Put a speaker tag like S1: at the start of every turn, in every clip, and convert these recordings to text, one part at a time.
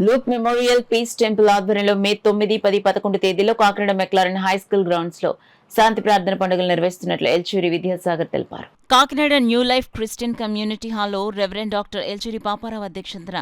S1: Luke memorial piece temple ఆధ్వర్యంలో మే 9, 10, 11 తేదీల్లో Kakinada McLaren high school grounds లో శాంతి ప్రార్థన పండుగలు నిర్వహిస్తున్నట్లు ఎల్చూరి విద్యాసాగర్ తెలిపారు. Kakinada new life Christian community హాల్లో రెవరెండ్ డాక్టర్ ఎల్చూరి పాపారావు అధ్యక్షతన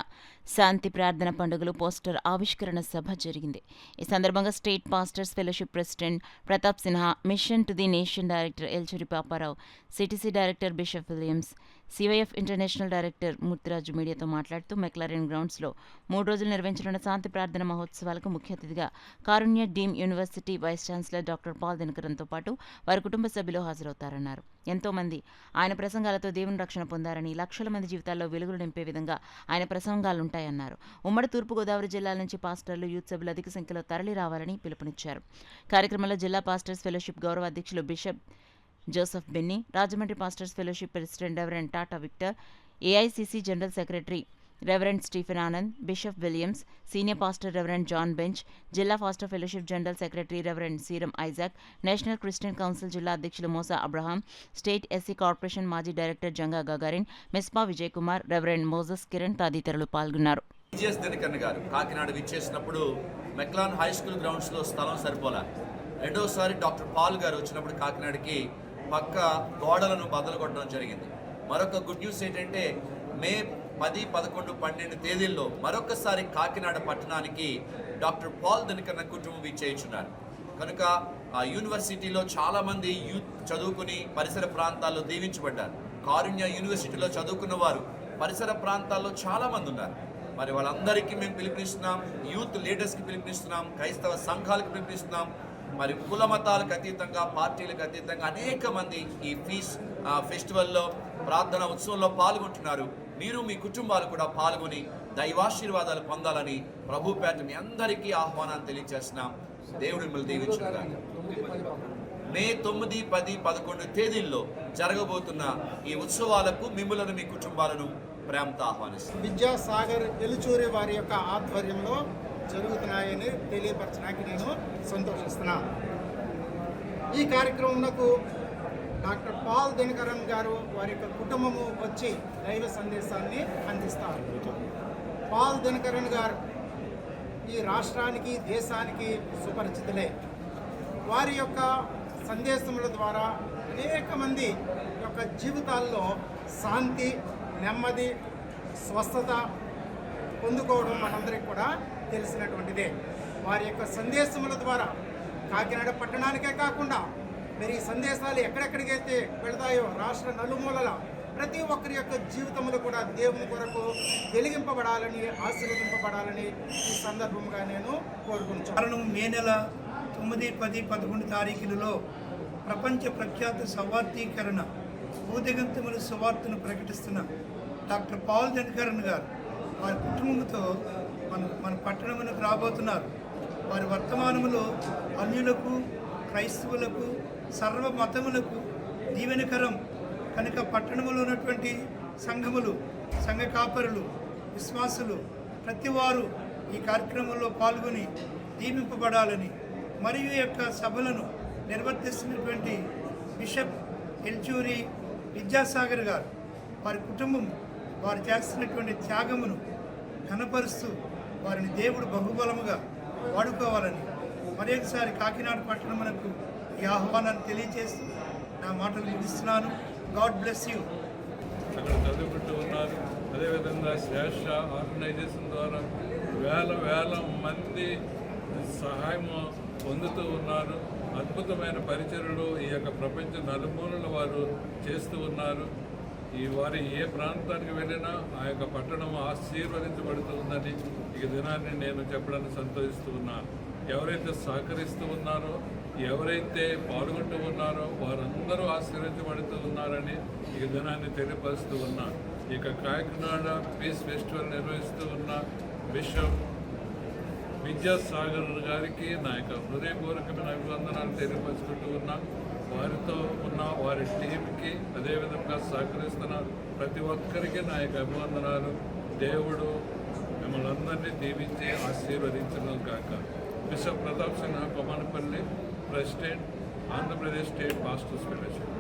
S1: శాంతి ప్రార్థన పండుగలు పోస్టర్ ఆవిష్కరణ సభ జరిగింది. ఈ సందర్భంగా state pastors fellowship president Pratap Sinha, mission to the nation director Elchuri Paparao, CTC director bishop Williams, CYF international director Murthyraju మీడియాతో మాట్లాడుతూ మెక్లారెన్ గ్రౌండ్స్లో 3 రోజులు నిర్వహించనున్న శాంతి ప్రార్థన మహోత్సవాలకు ముఖ్య అతిథిగా Karunya deemed university vice chancellor doctor Paul దినకరన్తో పాటు వారి కుటుంబ సభ్యులు హాజరవుతారన్నారు. ఎంతో మంది ఆయన ప్రసంగాలతో దేవుని రక్షణ పొందారని, లక్షల మంది జీవితాల్లో వెలుగులు నింపే విధంగా ఆయన ప్రసంగాలుంటాయన్నారు. ఉమ్మడి తూర్పుగోదావరి జిల్లాల నుంచి పాస్టర్లు, యూత్ సభ్యులు అధిక సంఖ్యలో తరలి రావాలని పిలుపునిచ్చారు. కార్యక్రమంలో జిల్లా పాస్టర్స్ ఫెలోషిప్ గౌరవ అధ్యక్షులు bishop Joseph Benny, Rajahmundry pastors fellowship president reverend Tata Victor, AICC general secretary reverend Stephen Anand, bishop Williams, senior pastor reverend John Bench, జిల్లా pastor fellowship general secretary reverend Seeram Isaac, national Christian council జిల్లా అధ్యక్షులు Mosa Abraham, state SC corporation మాజీ director Janga Gagarin, మెస్పా Vijay Kumar, reverend Moses Kiran తదితరులు పాల్గొన్నారు.
S2: కాకినాడ విచ్చేసినప్పుడు McLaren high school grounds లో స్థలం సరిపోలా. రెండోసారి డాక్టర్ పాల్ గారు వచ్చినప్పుడు కాకినాడకి పక్క గోడలను బద్దలు కొట్టడం జరిగింది. మరొక గుడ్ న్యూస్ ఏంటంటే మే 10, 11, 12 తేదీల్లో మరొకసారి కాకినాడ పట్టణానికి డాక్టర్ పాల్ దినకరన్ కుటుంబం విచ్చేయించున్నారు. కనుక ఆ యూనివర్సిటీలో చాలామంది యూత్ చదువుకుని పరిసర ప్రాంతాల్లో దీవించబడ్డారు. కారుణ్య యూనివర్సిటీలో చదువుకున్న వారు పరిసర ప్రాంతాల్లో చాలామంది ఉన్నారు. మరి వాళ్ళందరికీ మేము పిలుపునిస్తున్నాం, యూత్ లీడర్స్కి పిలుపునిస్తున్నాం, క్రైస్తవ సంఘాలకు పిలుపునిస్తున్నాం. మరి కుల మతాలకు అతీతంగా, పార్టీలకు అతీతంగా అనేక మంది ఈ ఫెస్టివల్లో ప్రార్థన ఉత్సవంలో పాల్గొంటున్నారు. మీరు మీ కుటుంబాలు కూడా పాల్గొని దైవాశీర్వాదాలు పొందాలని ప్రభు పేట మీ అందరికీ ఆహ్వానాన్ని తెలియజేస్తున్నాం. దేవుడు మిమ్మల్ని దీవించుగాక. మే 9, 10, 11 తేదీల్లో జరగబోతున్న ఈ ఉత్సవాలకు మిమ్మల్ని మీ కుటుంబాలను ప్రేమతో ఆహ్వానిస్తాం.
S3: విద్యాసాగర్ ఎలుచూరి వారి యొక్క ఆధ్వర్యంలో జరుగుతున్నాయని తెలియపరచడానికి నేను సంతోషిస్తున్నాను. ఈ కార్యక్రమంలో డాక్టర్ పాల్ దినకరన్ గారు వారి యొక్క కుటుంబము వచ్చి దైవ సందేశాన్ని అందిస్తారు. పాల్ దినకరన్ గారు ఈ రాష్ట్రానికి, దేశానికి సుపరిచితులే. వారి యొక్క సందేశముల ద్వారా అనేక మంది యొక్క జీవితాల్లో శాంతి, నెమ్మది, స్వస్థత పొందుకోవడం మనందరికీ కూడా తెలిసినటువంటిదే. వారి యొక్క సందేశముల ద్వారా కాకినాడ పట్టణానికే కాకుండా మరి ఈ సందేశాలు ఎక్కడెక్కడికైతే వెళతాయో రాష్ట్ర నలుమూలల ప్రతి ఒక్కరి యొక్క జీవితంలో కూడా దేవుని కొరకు వెలిగింపబడాలని, ఆశీర్వదింపబడాలని ఈ సందర్భంగా నేను కోరుకుంటున్నాను.
S4: మే నెల 9, 10, 11 తారీఖులలో ప్రపంచ ప్రఖ్యాత సవార్థీకరణ భూదిగంతముల సువార్తను ప్రకటిస్తున్న డాక్టర్ పాల్ దినకరన్ గారు వారి కుటుంబంతో మన పట్టణములకు రాబోతున్నారు. వారి వర్తమానములో అన్యులకు, క్రైస్తవులకు, సర్వ మతములకు దీవెనకరం కనుక పట్టణంలో ఉన్నటువంటి సంఘములు, సంఘ కాపరులు, విశ్వాసులు ప్రతి వారు ఈ కార్యక్రమంలో పాల్గొని దీవింపబడాలని, మరియు యొక్క సభలను నిర్వర్తిస్తున్నటువంటి బిషప్ ఎల్చూరి విద్యాసాగర్ గారు వారి కుటుంబం వారు చేస్తున్నటువంటి త్యాగమును ఘనపరుస్తూ వారిని దేవుడు బహుబలముగా వాడుకోవాలని మరి ఒకసారి కాకినాడ పట్టణమునకు ఈ ఆహ్వానాన్ని తెలియజేస్తూ నా మాటలు ముగిస్తున్నాను. God bless you.
S5: అక్కడ చదువుకుంటూ ఉన్నారు. అదేవిధంగా శ్రేష్ఠ ఆర్గనైజేషన్ ద్వారా వేల మంది సహాయం పొందుతూ ఉన్నారు. అద్భుతమైన పరిచర్యలు ఈ యొక్క ప్రపంచ నలుమూలల వారు చేస్తూ ఉన్నారు. ఈ వారి ఏ ప్రాంతానికి వెళ్ళినా ఆ యొక్క పట్టణం ఆశీర్వదించబడుతూ ఉందని ఈ దినాన్ని నేను చెప్పడానికి సంతోషిస్తూ ఉన్నాను. ఎవరైతే సహకరిస్తూ ఉన్నారో, ఎవరైతే పాల్గొంటూ ఉన్నారో వారందరూ ఆశీర్వదించబడుతూ ఉన్నారని ఈ దినాన్ని తెలియపరుస్తూ ఉన్నాను. ఇక కాకినాడ పీస్ ఫెస్టివల్ నిర్వహిస్తూ ఉన్న బిషప్ విద్యాసాగర్ గారికి నా యొక్క హృదయపూర్వకమైన అభివందనాలు తెలియపరుచుకుంటూ ఉన్నాను. వారితో ఉన్న వారి టీంకి, అదేవిధంగా సహకరిస్తున్న ప్రతి ఒక్కరికి నా యొక్క అభివందనాలు. దేవుడు మిమ్మల్ని అందరినీ దీవించి ఆశీర్వదించను కాక. Bishop Pratap Sinha, Kommanapalli, president, Andhra Pradesh state pastors fellowship.